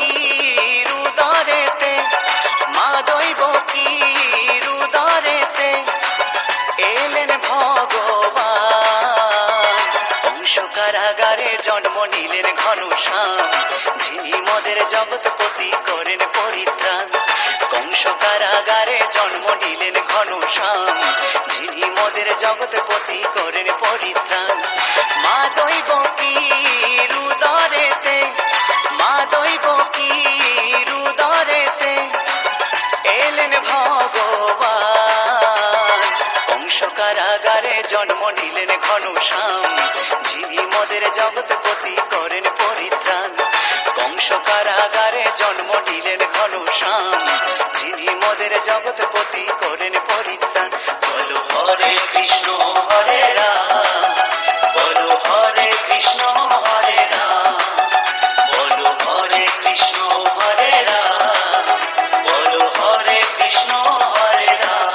বকির উদরেতে, মা দৈব বকির উদরেতে এলেন ভগবান। কংস কারাগারে জন্ম নিলেন ঘনশ্যাম, যিনি মদের জগৎপতি করেন পরিত্রাণ। কংস কারাগারে জন্ম নিলেন ঘনশ্যাম, যিনি মদের জগৎপতি করেন পরিত্রাণ। মা দৈব বকির উদরেতে, মা দৈব বকির উদরেতে এলেন ভগবান। কংস কারাগারে জন্ম নিলেন ঘনশ্যাম, যিনি মদের জগৎপতি করেন পরিত্রাণ। কংস কারাগারে জন্ম নিলেন ঘনশ্যাম, যিনি মদের জগৎপতি করেন পরিত্রাণ। বলো হরে কৃষ্ণ হরে রাম, বলো হরে কৃষ্ণ হরে রাম, বলো হরে কৃষ্ণ হরে রাম, বলো হরে কৃষ্ণ হরে রাম।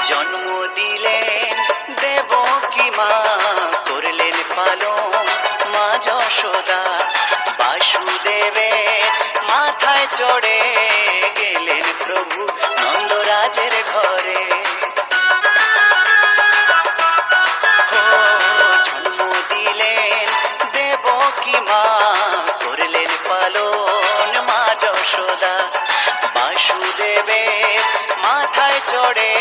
জন্ম দিলেন দেবকী মা, করলেন পালন মা যশোদা। বাসুদেবের মাথায় চড়ে গেলেন প্রভু নন্দরাজের ঘরে। জন্ম দিলেন দেবকী মা, করলেন পালন মা যশোদা। বাসুদেবের মাথায় চড়ে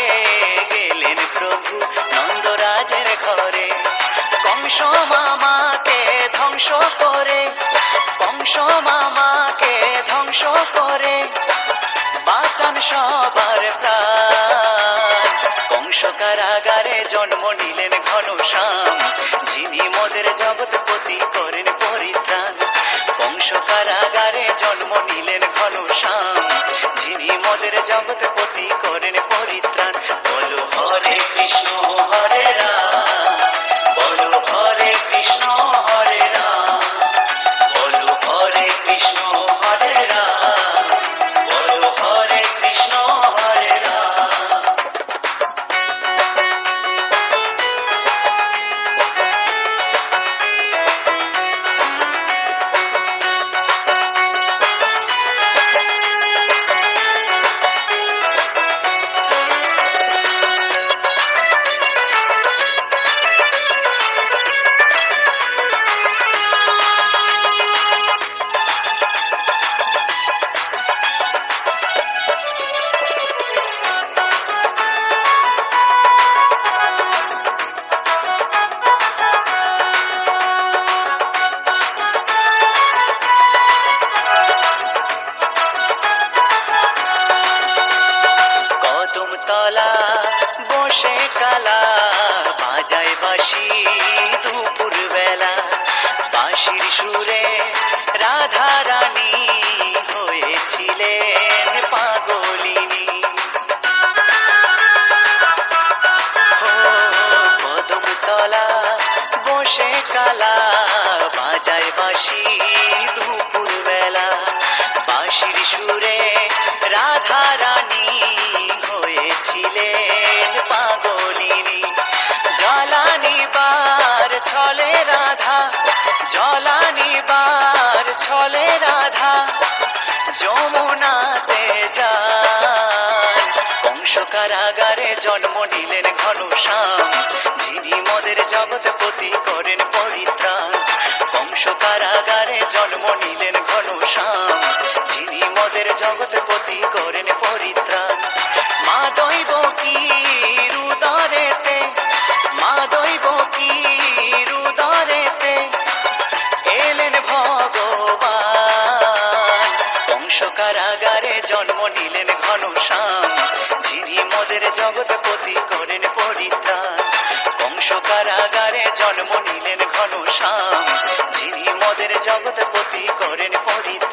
গেলেন প্রভু নন্দরাজের ঘরে। কংস মামাকে ধ্বংস করে, কংস মামাকে ধ্বংস করে বাঁচান সবার প্রাণ। কংস কারাগারে জন্ম নিলেন ঘনশ্যাম, যিনি মদের জগৎপতি করেন পরিত্রাণ। কংস কারাগারে জন্ম নিলেন ঘনশ্যাম, যিনি মদের জগৎপতি করেন পরিত্রাণ। বলো হরে কৃষ্ণ হরে রাম, বলো হরে কৃষ্ণ হরে রাম, বলো হরে কৃষ্ণ হরে রাম, বলো হরে কৃষ্ণ হরে রাম। কদমতলা বসে কালা বাজায় বাঁশি দুপুর বেলা। বাঁশির সুরে রাধা রানী হয়েছিলেন পাগলিনী। কদমতলা বসে কালা বাজায় বাঁশি দুপুর বেলা। বাঁশির সুরে রাধা রানী হয়েছিলেন পাগলিনী। জলানিবার ছলে রাধা, জলানিবার ছলে রাধা যমুনাতে যান। কংস কারাগারে জন্ম নিলেন ঘনশ্যাম, যিনি মদের জগৎপতি করেন পরিত্রাণ। কংস কারাগারে জন্ম নিলেন ঘনশ্যাম, যিনি মদের জগৎপতি করেন পরিত্রাণ। মা দৈব বকির উদরেতে, মা দৈব বকির উদরেতে এলেন ভগবান। কংস কারাগারে জন্ম নিলেন ঘনশ্যাম, যিনি মদের জগৎপতি করেন পরিত্রাণ। কংস কারাগারে জন্ম নিলেন ঘনশ্যাম, যিনি মদের জগৎপতি করেন পরিত্রাণ।